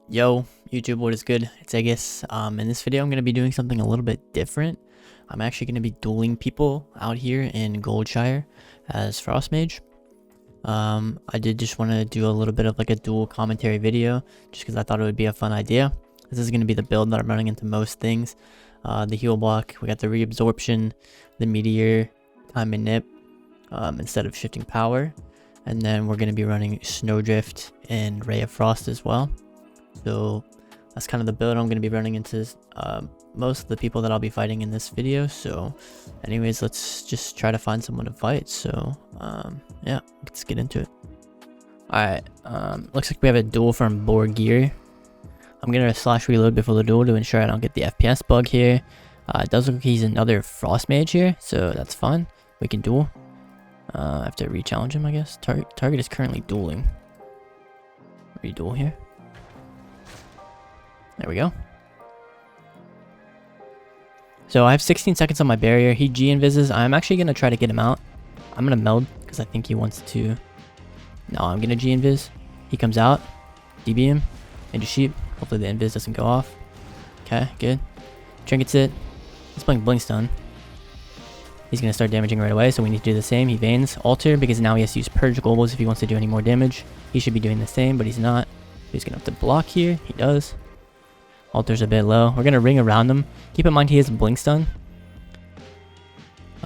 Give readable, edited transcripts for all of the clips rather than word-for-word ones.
Yo, YouTube, what is good? It's Aeghis. In this video, I'm going to be doing something a little bit different. I'm actually going to be dueling people out here in Goldshire as Frost Mage. I did just want to do a little bit of like a duel commentary video, just because I thought it would be a fun idea. This is going to be the build that I'm running into most things. The heal block, we got the reabsorption, the meteor, time and nip, instead of shifting power. And then we're going to be running snowdrift and ray of frost as well. So that's kind of the build I'm going to be running into most of the people that I'll be fighting in this video. So anyways, let's just try to find someone to fight. So yeah, let's get into it. Alright, looks like we have a duel from Borgir. I'm going to slash reload before the duel to ensure I don't get the FPS bug here. It does look like he's another Frost Mage here, so that's fine. We can duel. I have to re-challenge him, I guess. Target is currently dueling. Reduel here. There we go. So I have 16 seconds on my barrier. He G-invises. I'm actually going to try to get him out. I'm going to meld because I think he wants to... No, I'm going to G-invis. He comes out. DB him. Into sheep. Hopefully the invis doesn't go off. Okay, good. Trinkets it. He's playing Blink Stun. He's going to start damaging right away, so we need to do the same. He Veins. Alter, because now he has to use Purge Globals if he wants to do any more damage. He should be doing the same, but he's not. He's going to have to block here. He does. Alter's a bit low. We're going to ring around him. Keep in mind he has Blink Stun.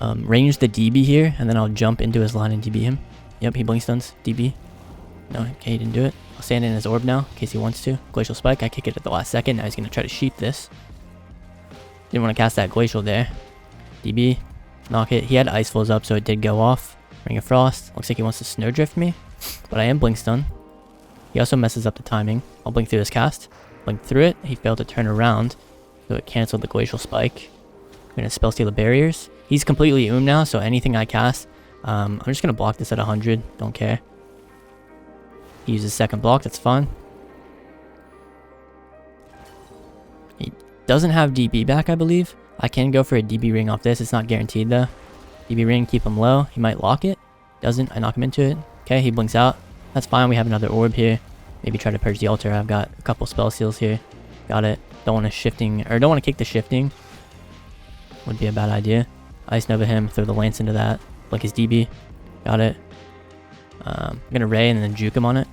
Range the DB here, and then I'll jump into his line and DB him. Yep, he Blink Stuns. DB. No, okay, he didn't do it. I'll stand in his orb now, in case he wants to. Glacial Spike. I kick it at the last second. Now he's going to try to sheep this. Didn't want to cast that Glacial there. DB. Knock it. He had Ice Flows up, so it did go off. Ring of Frost. Looks like he wants to Snowdrift me, but I am Blink Stun. He also messes up the timing. I'll blink through his cast. Blink through it. He failed to turn around, so it canceled the Glacial Spike. I'm going to spell steal the barriers. He's completely now, so anything I cast, I'm just going to block this at 100. Don't care. He uses second block. That's fine. He doesn't have DB back, I believe. I can go for a DB ring off this. It's not guaranteed, though. DB ring, keep him low. He might lock it. Doesn't. I knock him into it. Okay, he blinks out. That's fine. We have another orb here. Maybe try to purge the altar. I've got a couple spell seals here. Got it. Don't want to don't want to kick the shifting. Would be a bad idea. Ice Nova him. Throw the lance into that. Blink his DB. Got it. I'm going to ray and then juke him on it.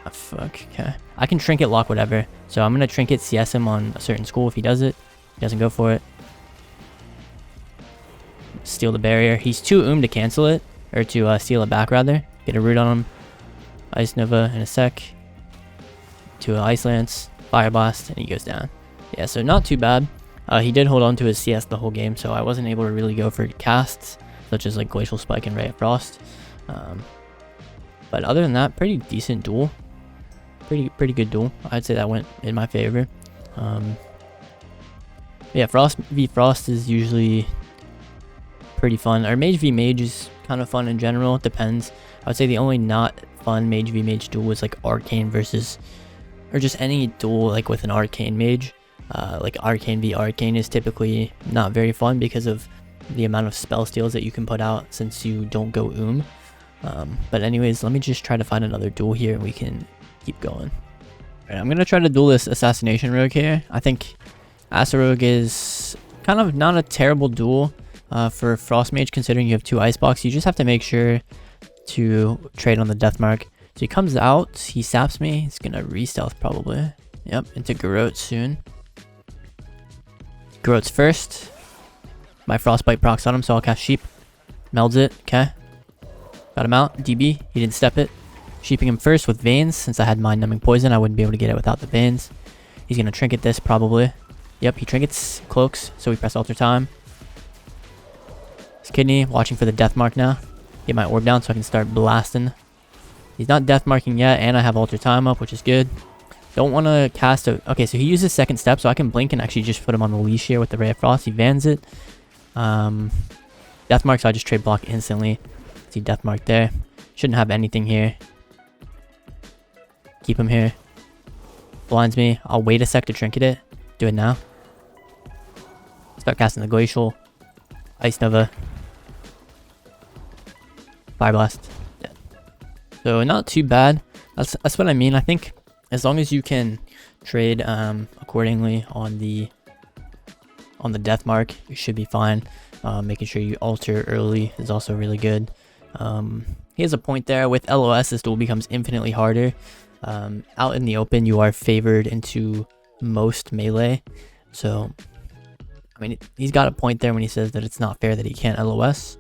Oh, fuck. Okay. I can trinket lock whatever. So I'm going to trinket CS him on a certain school if he does it. He doesn't go for it. Steal the barrier. He's too to cancel it. Or to steal it back, rather. Get a root on him. Ice Nova in a sec. To an Ice Lance. Fire Blast. And he goes down. Yeah, so not too bad. He did hold on to his CS the whole game, so I wasn't able to really go for casts. Such as like Glacial Spike and Ray of Frost. But other than that, pretty decent duel. Pretty good duel. I'd say that went in my favor. Yeah, Frost v Frost is usually pretty fun. Or Mage v Mage is kind of fun in general. It depends. I would say the only not fun Mage v Mage duel is like Arcane versus, or just any duel like with an Arcane Mage. Like Arcane v Arcane is typically not very fun because of the amount of spell steals that you can put out since you don't go But anyways, let me just try to find another duel here and we can keep going. Alright, I'm going to try to duel this Assassination Rogue here. I think Assa Rogue is kind of not a terrible duel for Frost Mage considering you have 2 Icebox. You just have to make sure to trade on the Death Mark. So he comes out, he saps me, he's going to re-stealth probably. Yep, into Garrote soon. Garrote's first. My Frostbite procs on him, so I'll cast Sheep. Melds it, okay. Got him out, DB, he didn't step it. Sheeping him first with Veins. Since I had Mind Numbing Poison, I wouldn't be able to get it without the Veins. He's going to trinket this probably. Yep, he trinkets cloaks, so we press Alter Time. His Kidney, watching for the Death Mark now. Get my orb down so I can start blasting. He's not Death Marking yet, and I have Alter Time up, which is good. Don't want to cast a... Okay, so he uses second step, so I can blink and actually just put him on the leash here with the Ray of Frost. He vans it. Death Mark, so I just trade block instantly. See Death Mark there. Shouldn't have anything here. Keep him here. Blinds me. I'll wait a sec to trinket it. Do it now. Start casting the Glacial. Ice Nova. Fire Blast. Dead. So not too bad. That's what I mean. I think as long as you can trade accordingly on the death mark, you should be fine. Making sure you alter early is also really good. He has a point there. With LOS, this duel becomes infinitely harder. Out in the open, you are favored into most melee. So, I mean, he's got a point there when he says that it's not fair that he can't LOS.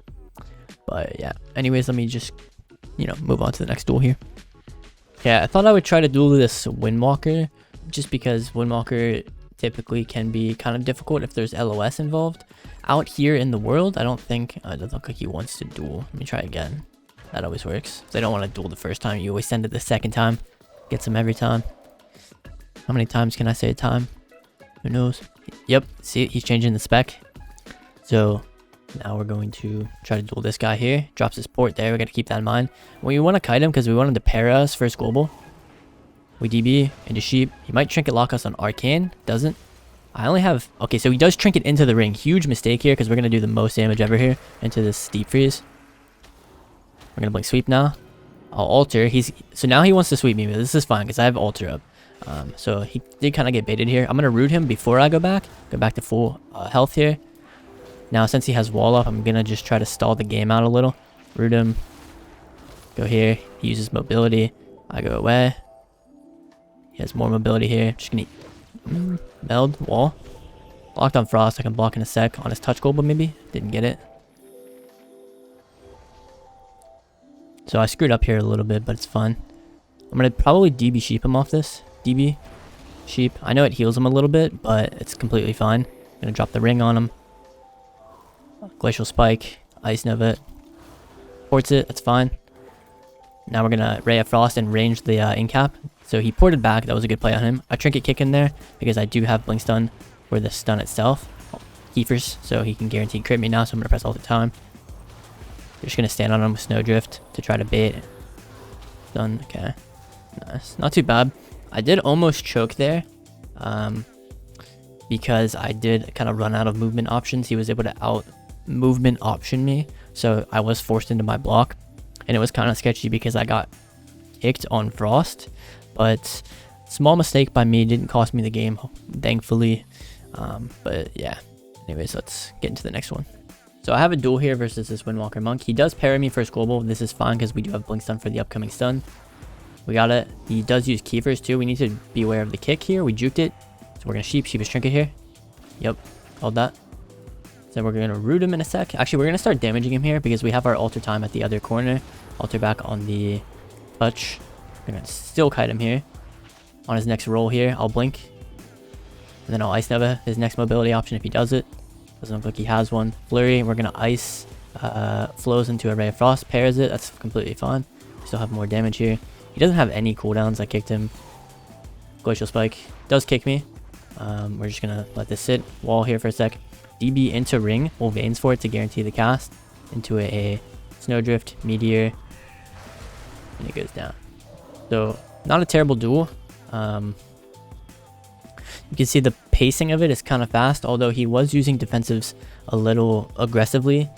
But yeah, anyways, let me just, move on to the next duel here. Yeah, I thought I would try to duel this Windwalker, just because Windwalker typically can be kind of difficult if there's LOS involved. Out here in the world, I don't think, it doesn't look like he wants to duel. Let me try again. That always works. They don't want to duel the first time. You always send it the second time. Gets him every time. How many times can I say a time? Who knows? Yep, see, he's changing the spec. So now we're going to try to duel this guy here. Drops his port there. We got to keep that in mind. We want to kite him because we want him to pair us first global. We DB into sheep. He might trinket lock us on arcane. Doesn't. I only have... Okay, so he does trinket into the ring. Huge mistake here because we're going to do the most damage ever here into this deep freeze. We're going to blink sweep now. I'll alter. So now he wants to sweep me, but this is fine because I have alter up. So he did kind of get baited here. I'm going to root him before I go back. Go back to full health here. Now, since he has wall up, I'm going to just try to stall the game out a little. Root him. Go here. He uses mobility. I go away. He has more mobility here. Just going to meld wall. Blocked on frost. I can block in a sec on his touch goal, but maybe didn't get it. So I screwed up here a little bit, but it's fun. I'm going to probably DB sheep him off this. DB sheep. I know it heals him a little bit, but it's completely fine. I'm going to drop the ring on him. Glacial spike. Ice Nova it. Ports it. That's fine. Now we're going to Ray of Frost and range the incap. So he ported back. That was a good play on him. I trinket kick in there because I do have blink stun for the stun itself. Keepers, so he can guarantee crit me now, so I'm going to press all the time. Just going to stand on him with Snowdrift to try to bait. Done. Okay. Nice. Not too bad. I did almost choke there. Because I did kind of run out of movement options. He was able to out movement option me. So I was forced into my block. And it was kind of sketchy because I got kicked on Frost. But small mistake by me. Didn't cost me the game, thankfully. But yeah. Anyways, let's get into the next one. So I have a duel here versus this Windwalker Monk. He does parry me first global. This is fine because we do have blink stun for the upcoming stun. We got it. He does use Kiefers too. We need to be aware of the kick here. We juked it. So we're going to sheep his trinket here. Yep. Hold that. So we're going to root him in a sec. Actually, we're going to start damaging him here because we have our alter time at the other corner. Alter back on the touch. We're going to still kite him here. On his next roll here, I'll blink. And then I'll Ice Nova his next mobility option if he does it. Doesn't look like he has one. Flurry, we're going to ice. Flows into a Ray of Frost. Pairs it. That's completely fine. Still have more damage here. He doesn't have any cooldowns. I kicked him. Glacial Spike does kick me. We're just going to let this sit. Wall here for a sec. DB into ring. We'll Veins for it to guarantee the cast. Into a Snowdrift, Meteor. And it goes down. So, not a terrible duel. You can see the pacing of it is kind of fast, although he was using defensives a little aggressively.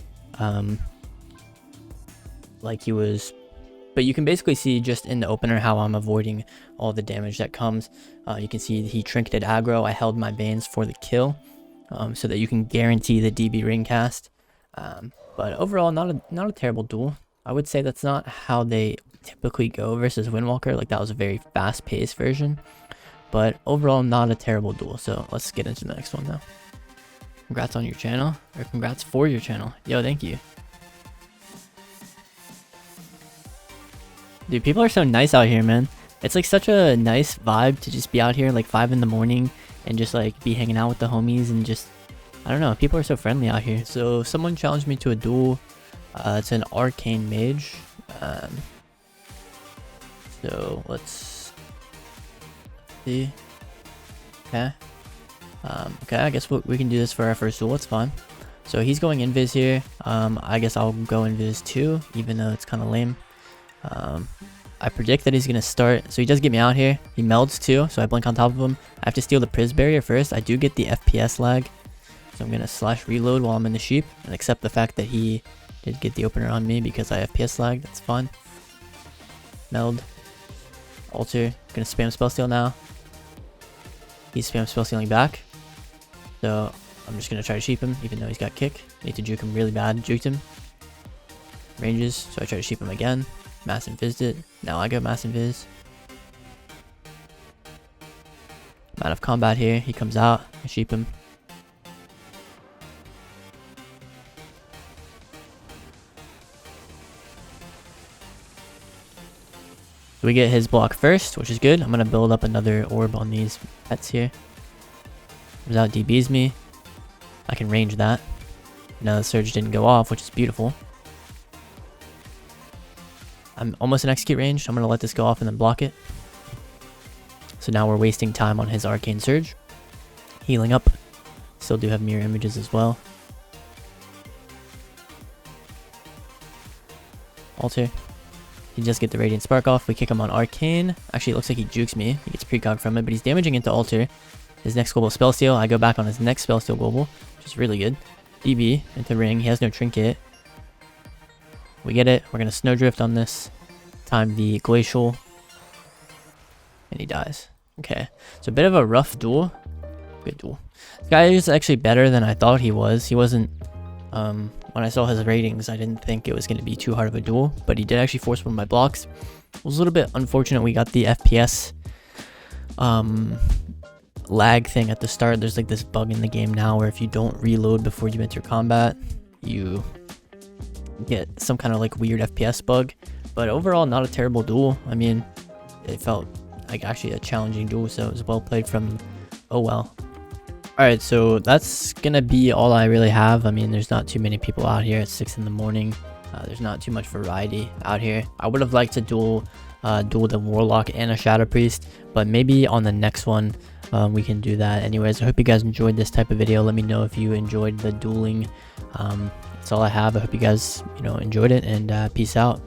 Like he was... But you can basically see just in the opener how I'm avoiding all the damage that comes. You can see he trinketed aggro. I held my Veins for the kill. So that you can guarantee the DB ring cast. But overall, not a terrible duel. I would say that's not how they typically go versus Windwalker. Like that was a very fast-paced version. But overall, not a terrible duel. So let's get into the next one now. Congrats on your channel. Or congrats for your channel. Yo, thank you. Dude, people are so nice out here, man. It's like such a nice vibe to just be out here like 5 in the morning and just like be hanging out with the homies and just, I don't know, people are so friendly out here. So someone challenged me to a duel. It's an arcane mage. So let's see. Okay. Okay, I guess we can do this for our first duel. It's fine. So he's going invis here. I guess I'll go invis too, even though it's kind of lame. I predict that he's going to start. So he does get me out here. He melds too, so I blink on top of him. I have to steal the Priz barrier first. I do get the FPS lag. So I'm going to slash reload while I'm in the sheep and accept the fact that he did get the opener on me because I FPS lag. That's fun. Meld. Alter, gonna spam spell steal now. He's spam spell stealing back. So I'm just gonna try to sheep him, even though he's got kick. Need to juke him really bad. Juked him. Ranges, so I try to sheep him again. Mass invised it. Now I go mass invis. I'm out of combat here. He comes out. I sheep him. So we get his block first, which is good. I'm gonna build up another orb on these pets here. Comes out, DBs me. I can range that. Now the surge didn't go off, which is beautiful. I'm almost in execute range. I'm gonna let this go off and then block it. So now we're wasting time on his arcane surge. Healing up. Still do have mirror images as well. Alter. He just get the Radiant Spark off. We kick him on Arcane. Actually, it looks like he jukes me. He gets precog from it, but he's damaging into Alter. His next global spell steal. I go back on his next spell steal global, which is really good. DB into ring. He has no trinket. We get it. We're going to snowdrift on this. Time the glacial. And he dies. Okay. So a bit of a rough duel. Good duel. This guy is actually better than I thought he was. He wasn't... when I saw his ratings, I didn't think it was going to be too hard of a duel, but he did actually force one of my blocks. It was a little bit unfortunate we got the FPS lag thing at the start. There's like this bug in the game now where if you don't reload before you enter combat, you get some kind of like weird FPS bug. But overall, not a terrible duel. I mean, it felt like actually a challenging duel, so it was well played from well. Alright, so that's gonna be all I really have. I mean, there's not too many people out here at 6 in the morning. There's not too much variety out here. I would have liked to duel the Warlock and a Shadow Priest, but maybe on the next one we can do that. Anyways, I hope you guys enjoyed this type of video. Let me know if you enjoyed the dueling. That's all I have. I hope you guys enjoyed it, and peace out.